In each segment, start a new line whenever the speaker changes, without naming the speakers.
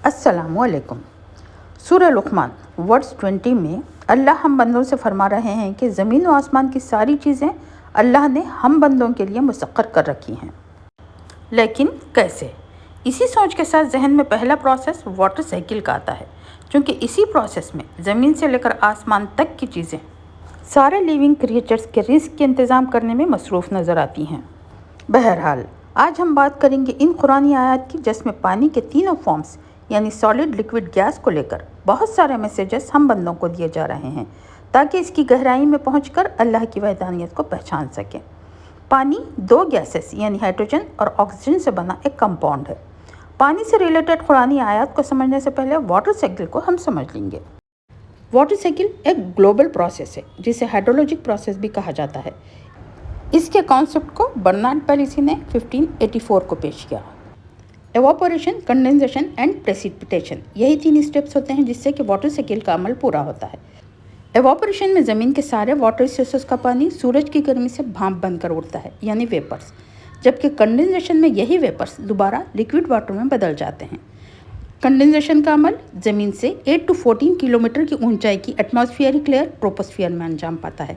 السلام علیکم۔ سورہ لقمان ورس 20 میں اللہ ہم بندوں سے فرما رہے ہیں کہ زمین و آسمان کی ساری چیزیں اللہ نے ہم بندوں کے لیے مسخر کر رکھی ہیں۔ لیکن کیسے؟ اسی سوچ کے ساتھ ذہن میں پہلا پروسیس واٹر سائیکل کا آتا ہے، چونکہ اسی پروسیس میں زمین سے لے کر آسمان تک کی چیزیں سارے لیونگ کریچرز کے رزق کے انتظام کرنے میں مصروف نظر آتی ہیں۔ بہرحال آج ہم بات کریں گے ان قرآنی آیات کی جس میں پانی کے تینوں فارمز یعنی سالڈ، لکوڈ، گیس کو لے کر بہت سارے میسیجز ہم بندوں کو دیے جا رہے ہیں تاکہ اس کی گہرائی میں پہنچ کر اللہ کی وحدانیت کو پہچان سکیں۔ پانی دو گیسز یعنی ہائیڈروجن اور آکسیجن سے بنا ایک کمپاؤنڈ ہے۔ پانی سے ریلیٹڈ قرآنی آیات کو سمجھنے سے پہلے واٹر سائیکل کو ہم سمجھ لیں گے۔ واٹر سائیکل ایک گلوبل پروسیس ہے جسے ہائیڈرولوجک پروسیس بھی کہا جاتا ہے۔ اس کے کانسیپٹ کو برنارڈ پیلیسی نے 1584 کو پیش کیا۔ ایواپوریشن، کنڈینسیشن اینڈ پریسیپیٹیشن، یہی تین اسٹیپس ہوتے ہیں جس سے کہ واٹر سائیکل کا عمل پورا ہوتا ہے۔ ایواپوریشن میں زمین کے سارے واٹر ریسورسز کا پانی سورج کی گرمی سے بھاپ بن کر اڑتا ہے یعنی ویپرز، جبکہ کنڈینسیشن میں یہی ویپرز دوبارہ لکوڈ واٹر میں بدل جاتے ہیں۔ کنڈینسیشن کا عمل زمین سے 8 to 14 کلومیٹر کی اونچائی کی ایٹماسفیئرک لیئر ٹروپوسفیئر میں انجام پاتا ہے،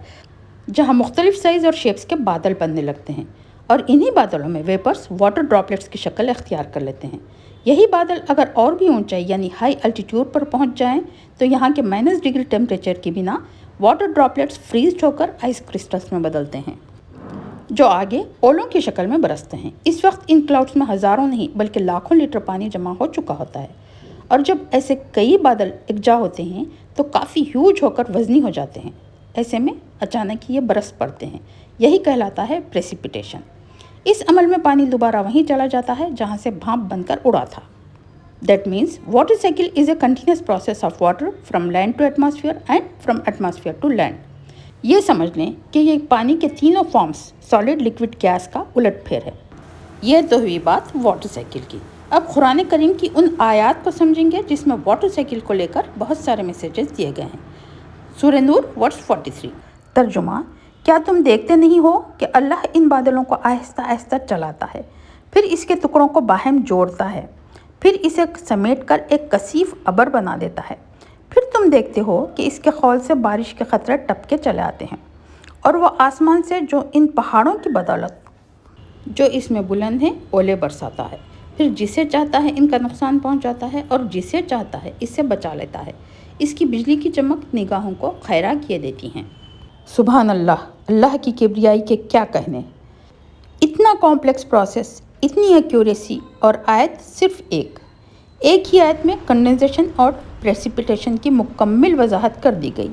جہاں مختلف سائز اور شیپس کے بادل بننے لگتے ہیں، اور انہی بادلوں میں ویپرز واٹر ڈراپلیٹس کی شکل اختیار کر لیتے ہیں۔ یہی بادل اگر اور بھی اونچائی یعنی ہائی الٹیٹیوڈ پر پہنچ جائیں تو یہاں کے -ڈگری ٹیمپریچر کی بنا واٹر ڈراپلیٹس فریز ہو کر آئس کرسٹلز میں بدلتے ہیں، جو آگے اولوں کی شکل میں برستے ہیں۔ اس وقت ان کلاؤڈز میں ہزاروں نہیں بلکہ لاکھوں لیٹر پانی جمع ہو چکا ہوتا ہے، اور جب ایسے کئی بادل یکجا ہوتے ہیں تو کافی ہیوج ہو کر وزنی ہو جاتے ہیں۔ ایسے میں اچانک یہ برس پڑتے ہیں، یہی کہلاتا ہے پریسیپیٹیشن۔ اس عمل میں پانی دوبارہ وہیں چلا جاتا ہے جہاں سے بھاپ بن کر اڑا تھا۔ That means water cycle is a continuous process of water from land to atmosphere and from atmosphere to land۔ یہ سمجھ لیں کہ یہ پانی کے تینوں فارمز سالڈ، لکوڈ، گیس کا الٹ پھیر ہے۔ یہ تو ہوئی بات واٹر سائیکل کی۔ اب قرآن کریم کی ان آیات کو سمجھیں گے جس میں واٹر سائیکل کو لے کر بہت سارے میسیجز دیے گئے ہیں۔ سورہ نور ورس 43۔ ترجمہ: کیا تم دیکھتے نہیں ہو کہ اللہ ان بادلوں کو آہستہ آہستہ چلاتا ہے، پھر اس کے ٹکڑوں کو باہم جوڑتا ہے، پھر اسے سمیٹ کر ایک کثیف ابر بنا دیتا ہے، پھر تم دیکھتے ہو کہ اس کے خول سے بارش کے قطرے ٹپ کے چلے آتے ہیں، اور وہ آسمان سے جو ان پہاڑوں کی بدولت جو اس میں بلند ہیں اولے برساتا ہے، پھر جسے چاہتا ہے ان کا نقصان پہنچاتا ہے اور جسے چاہتا ہے اس سے بچا لیتا ہے۔ اس کی بجلی کی چمک نگاہوں کو خیرہ کیے دیتی ہیں۔ سبحان اللہ، اللہ کی کبریائی کے کیا کہنے۔ اتنا کمپلیکس پروسیس، اتنی ایکیوریسی، اور آیت صرف ایک ہی آیت میں کنڈینسیشن اور پریسیپیٹیشن کی مکمل وضاحت کر دی گئی،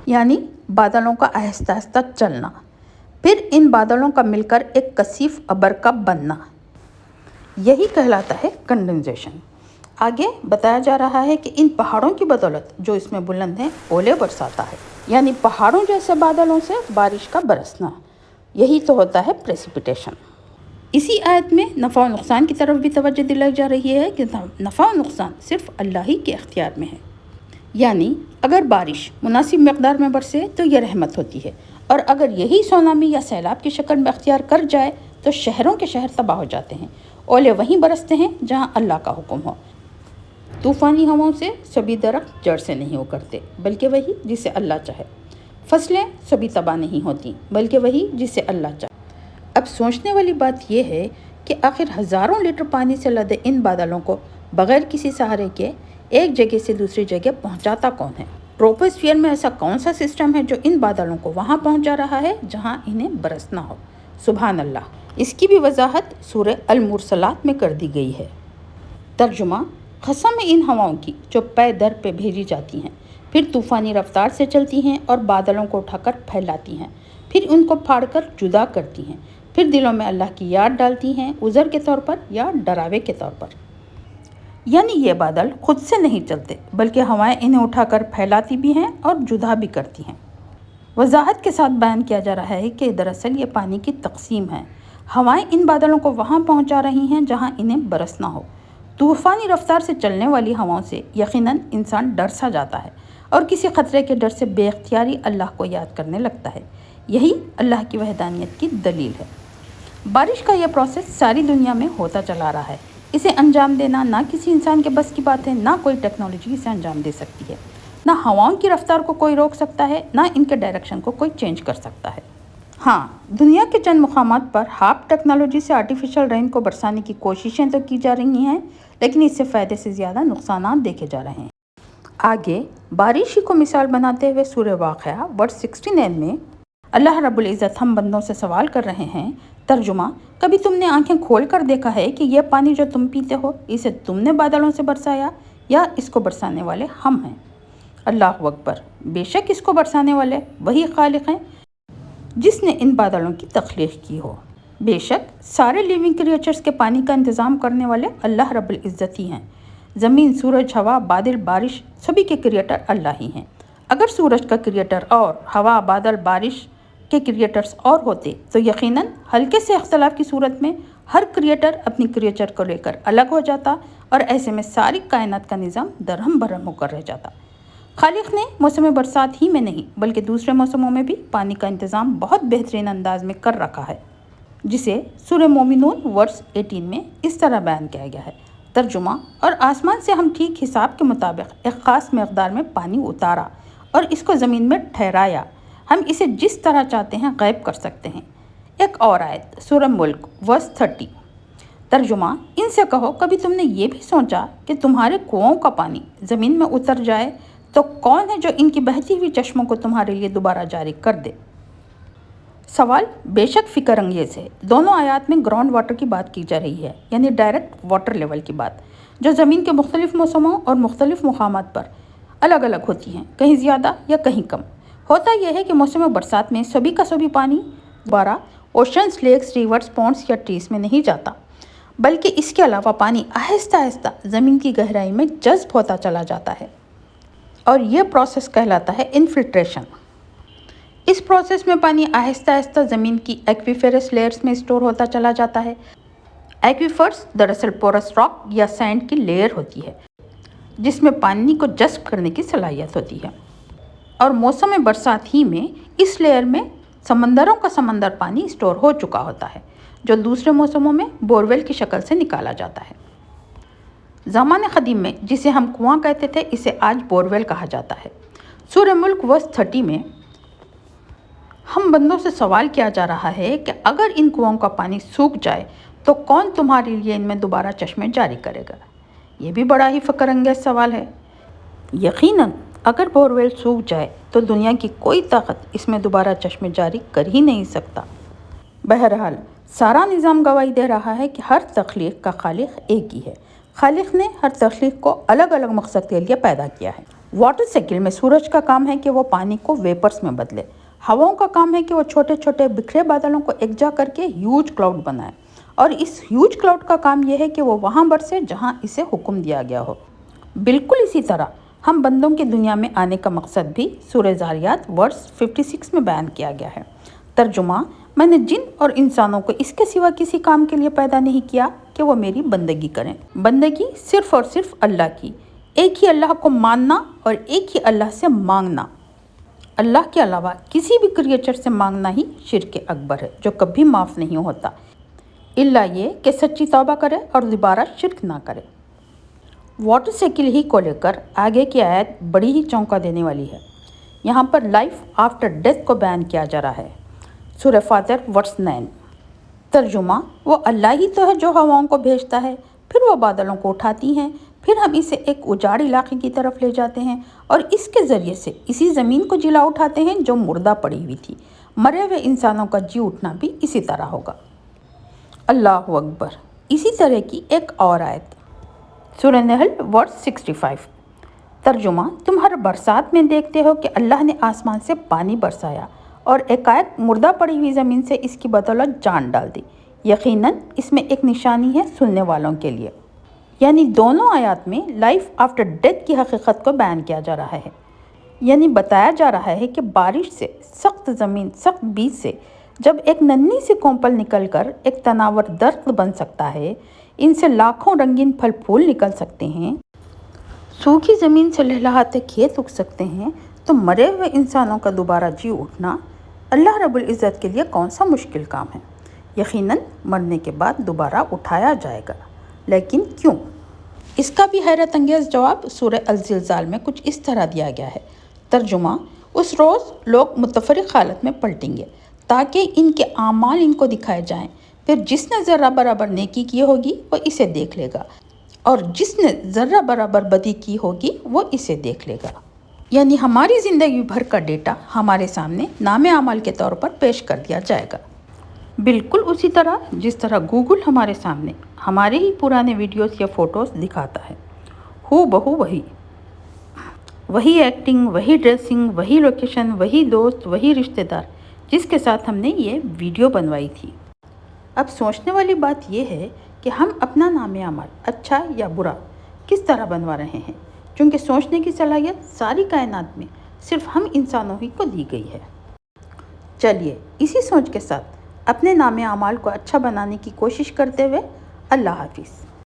یعنی بادلوں کا آہستہ آہستہ چلنا، پھر ان بادلوں کا مل کر ایک کثیف ابر کا بننا، یہی کہلاتا ہے کنڈینسیشن۔ آگے بتایا جا رہا ہے کہ ان پہاڑوں کی بدولت جو اس میں بلند ہیں اولے برساتا ہے، یعنی پہاڑوں جیسے بادلوں سے بارش کا برسنا، یہی تو ہوتا ہے پریسیپیٹیشن۔ اسی آیت میں نفع و نقصان کی طرف بھی توجہ دلائی جا رہی ہے کہ نفع و نقصان صرف اللہ ہی کے اختیار میں ہے، یعنی اگر بارش مناسب مقدار میں برسے تو یہ رحمت ہوتی ہے، اور اگر یہی سونامی یا سیلاب کی شکل میں اختیار کر جائے تو شہروں کے شہر تباہ ہو جاتے ہیں۔ اولے وہیں برستے ہیں جہاں اللہ کا حکم ہو۔ طوفانی ہواؤں سے سبھی درخت جڑ سے نہیں اکھڑتے بلکہ وہی جسے اللہ چاہے۔ فصلیں سبھی تباہ نہیں ہوتی بلکہ وہی جسے اللہ چاہے۔ اب سوچنے والی بات یہ ہے کہ آخر ہزاروں لیٹر پانی سے لدے ان بادلوں کو بغیر کسی سہارے کے ایک جگہ سے دوسری جگہ پہنچاتا کون ہے؟ ٹروپوسفیئر میں ایسا کون سا سسٹم ہے جو ان بادلوں کو وہاں پہنچا رہا ہے جہاں انہیں برسنا ہو؟ سبحان اللہ۔ اس کی بھی وضاحت سورہ المرسلات میں کر دی گئی ہے۔ ترجمہ: قسم ہے ان ہواؤں کی جو پے در پہ بھیجی جاتی ہیں، پھر طوفانی رفتار سے چلتی ہیں اور بادلوں کو اٹھا کر پھیلاتی ہیں، پھر ان کو پھاڑ کر جدا کرتی ہیں، پھر دلوں میں اللہ کی یاد ڈالتی ہیں، عذر کے طور پر یا ڈراوے کے طور پر۔ یعنی یہ بادل خود سے نہیں چلتے بلکہ ہوائیں انہیں اٹھا کر پھیلاتی بھی ہیں اور جدا بھی کرتی ہیں۔ وضاحت کے ساتھ بیان کیا جا رہا ہے کہ دراصل یہ پانی کی تقسیم ہے۔ ہوائیں ان بادلوں کو وہاں پہنچا رہی ہیں جہاں انہیں برسنا ہو۔ طوفانی رفتار سے چلنے والی ہواؤں سے یقیناً انسان ڈر سا جاتا ہے اور کسی خطرے کے ڈر سے بے اختیاری اللہ کو یاد کرنے لگتا ہے۔ یہی اللہ کی وحدانیت کی دلیل ہے۔ بارش کا یہ پروسیس ساری دنیا میں ہوتا چلا رہا ہے، اسے انجام دینا نہ کسی انسان کے بس کی بات ہے، نہ کوئی ٹیکنالوجی اسے انجام دے سکتی ہے، نہ ہواؤں کی رفتار کو کوئی روک سکتا ہے، نہ ان کے ڈائریکشن کو کوئی چینج کر سکتا ہے۔ ہاں، دنیا کے چند مقامات پر ہاپ ٹیکنالوجی سے آرٹیفیشل رین کو برسانے کی کوششیں تو کی جا رہی ہیں، لیکن اس سے فائدے سے زیادہ نقصانات دیکھے جا رہے ہیں۔ آگے بارش ہی کو مثال بناتے ہوئے سورہ واقعہ ورس 69 میں اللہ رب العزت ہم بندوں سے سوال کر رہے ہیں۔ ترجمہ: کبھی تم نے آنکھیں کھول کر دیکھا ہے کہ یہ پانی جو تم پیتے ہو، اسے تم نے بادلوں سے برسایا یا اس کو برسانے والے ہم ہیں؟ اللہ اکبر! بے شک اس کو برسانے والے وہی خالق ہیں جس نے ان بادلوں کی تخلیق کی ہو۔ بے شک سارے لیونگ کریچرز کے پانی کا انتظام کرنے والے اللہ رب العزت ہی ہیں۔ زمین، سورج، ہوا، بادل، بارش، سبھی کے کریٹر اللہ ہی ہیں۔ اگر سورج کا کریٹر اور ہوا، بادل، بارش کے کریٹرز اور ہوتے تو یقیناً ہلکے سے اختلاف کی صورت میں ہر کریٹر اپنی کریچر کو لے کر الگ ہو جاتا اور ایسے میں ساری کائنات کا نظام درہم برہم ہو کر رہ جاتا۔ خالق نے موسم برسات ہی میں نہیں بلکہ دوسرے موسموں میں بھی پانی کا انتظام بہت بہترین انداز میں کر رکھا ہے، جسے سورہ مومنون ورس 18 میں اس طرح بیان کیا گیا ہے۔ ترجمہ: اور آسمان سے ہم ٹھیک حساب کے مطابق ایک خاص مقدار میں پانی اتارا اور اس کو زمین میں ٹھہرایا، ہم اسے جس طرح چاہتے ہیں غائب کر سکتے ہیں۔ ایک اور آیت سورہ ملک ورس 30۔ ترجمہ: ان سے کہو، کبھی تم نے یہ بھی سوچا کہ تمہارے کنوؤں کا پانی زمین میں اتر جائے تو کون ہے جو ان کی بہتی ہوئی چشموں کو تمہارے لیے دوبارہ جاری کر دے؟ سوال بے شک فکر انگیز ہے۔ دونوں آیات میں گراؤنڈ واٹر کی بات کی جا رہی ہے، یعنی ڈائریکٹ واٹر لیول کی بات، جو زمین کے مختلف موسموں اور مختلف مقامات پر الگ الگ ہوتی ہیں، کہیں زیادہ یا کہیں کم۔ ہوتا یہ ہے کہ موسم برسات میں سبھی کا سبھی پانی دوبارہ اوشنز، لیکس، ریورز، پونڈز یا ٹریز میں نہیں جاتا، بلکہ اس کے علاوہ پانی آہستہ آہستہ زمین کی گہرائی میں جذب ہوتا چلا جاتا ہے، اور یہ پروسیس کہلاتا ہے انفلٹریشن۔ اس پروسیس میں پانی آہستہ آہستہ زمین کی ایکویفرس لیئرز میں اسٹور ہوتا چلا جاتا ہے۔ ایکویفرس دراصل پورس راک یا سینڈ کی لیئر ہوتی ہے جس میں پانی کو جذب کرنے کی صلاحیت ہوتی ہے، اور موسم برسات ہی میں اس لیئر میں سمندروں کا سمندر پانی اسٹور ہو چکا ہوتا ہے، جو دوسرے موسموں میں بورویل کی شکل سے نکالا جاتا ہے۔ زمانِ قدیم میں جسے ہم کنواں کہتے تھے، اسے آج بورویل کہا جاتا ہے۔ سورہ ملک ورس 30 میں ہم بندوں سے سوال کیا جا رہا ہے کہ اگر ان کنوؤں کا پانی سوکھ جائے تو کون تمہارے لیے ان میں دوبارہ چشمے جاری کرے گا؟ یہ بھی بڑا ہی فکر انگیز سوال ہے۔ یقیناً اگر بورویل سوکھ جائے تو دنیا کی کوئی طاقت اس میں دوبارہ چشمے جاری کر ہی نہیں سکتا۔ بہرحال سارا نظام گواہی دے رہا ہے کہ ہر تخلیق کا خالق ایک ہی ہے۔ خالق نے ہر تخلیق کو الگ الگ مقصد کے لیے پیدا کیا ہے۔ واٹر سائیکل میں سورج کا کام ہے کہ وہ پانی کو ویپرز میں بدلے، ہواؤں کا کام ہے کہ وہ چھوٹے چھوٹے بکھرے بادلوں کو یکجا کر کے ہیوج کلاؤڈ بنائے، اور اس ہیوج کلاؤڈ کا کام یہ ہے کہ وہ وہاں برسے جہاں اسے حکم دیا گیا ہو۔ بالکل اسی طرح ہم بندوں کی دنیا میں آنے کا مقصد بھی سورہ ذاریات ورس 56 میں بیان کیا گیا ہے۔ ترجمہ: میں نے جن اور انسانوں کو اس کے سوا کسی کام کے لیے پیدا نہیں کیا کہ وہ میری بندگی کریں۔ بندگی صرف اور صرف اللہ کی، ایک ہی اللہ کو ماننا اور ایک ہی اللہ سے مانگنا۔ اللہ کے علاوہ کسی بھی کریچر سے مانگنا ہی شرک اکبر ہے، جو کبھی معاف نہیں ہوتا، الا یہ کہ سچی توبہ کرے اور دوبارہ شرک نہ کرے۔ واٹر سائیکل ہی کو لے کر آگے کی آیت بڑی ہی چونکا دینے والی ہے۔ یہاں پر لائف آفٹر ڈیتھ کو بیان کیا جا رہا ہے۔ سورہ فاطر ورس 9۔ ترجمہ: وہ اللہ ہی تو ہے جو ہواؤں کو بھیجتا ہے، پھر وہ بادلوں کو اٹھاتی ہیں، پھر ہم اسے ایک اجاڑ علاقے کی طرف لے جاتے ہیں اور اس کے ذریعے سے اسی زمین کو جلا اٹھاتے ہیں جو مردہ پڑی ہوئی تھی۔ مرے ہوئے انسانوں کا جی اٹھنا بھی اسی طرح ہوگا۔ اللہ اکبر! اسی طرح کی ایک اور آیت سورہ نحل ورس 65۔ ترجمہ: تم ہر برسات میں دیکھتے ہو کہ اللہ نے آسمان سے پانی برسایا اور ایک مردہ پڑی ہوئی زمین سے اس کی بدولت جان ڈال دی۔ یقیناً اس میں ایک نشانی ہے سننے والوں کے لیے۔ یعنی دونوں آیات میں لائف آفٹر ڈیتھ کی حقیقت کو بیان کیا جا رہا ہے، یعنی بتایا جا رہا ہے کہ بارش سے، سخت زمین، سخت بیج سے جب ایک ننھی سی کونپل نکل کر ایک تناور درخت بن سکتا ہے، ان سے لاکھوں رنگین پھل پھول نکل سکتے ہیں، سوکھی زمین سے لہلہاتے کھیت اگ سکتے ہیں، تو مرے ہوئے انسانوں کا دوبارہ جی اٹھنا اللہ رب العزت کے لیے کون سا مشکل کام ہے؟ یقیناً مرنے کے بعد دوبارہ اٹھایا جائے گا۔ لیکن کیوں؟ اس کا بھی حیرت انگیز جواب سورہ الزلزال میں کچھ اس طرح دیا گیا ہے۔ ترجمہ: اس روز لوگ متفرق حالت میں پلٹیں گے تاکہ ان کے اعمال ان کو دکھائے جائیں، پھر جس نے ذرہ برابر نیکی کی ہوگی وہ اسے دیکھ لے گا اور جس نے ذرہ برابر بدی کی ہوگی وہ اسے دیکھ لے گا۔ یعنی ہماری زندگی بھر کا ڈیٹا ہمارے سامنے نام اعمال کے طور پر پیش کر دیا جائے گا، بالکل اسی طرح جس طرح گوگل ہمارے سامنے ہمارے ہی پرانے ویڈیوز یا فوٹوز دکھاتا ہے، ہو بہو وہی ایکٹنگ، وہی ڈریسنگ، وہی لوکیشن، وہی دوست، وہی رشتہ دار جس کے ساتھ ہم نے یہ ویڈیو بنوائی تھی۔ اب سوچنے والی بات یہ ہے کہ ہم اپنا نام اعمال اچھا یا برا کس طرح بنوا رہے ہیں، چونکہ سوچنے کی صلاحیت ساری کائنات میں صرف ہم انسانوں ہی کو دی گئی ہے۔ چلیے اسی سوچ کے ساتھ اپنے نام اعمال کو اچھا بنانے کی کوشش کرتے ہوئے اللہ حافظ۔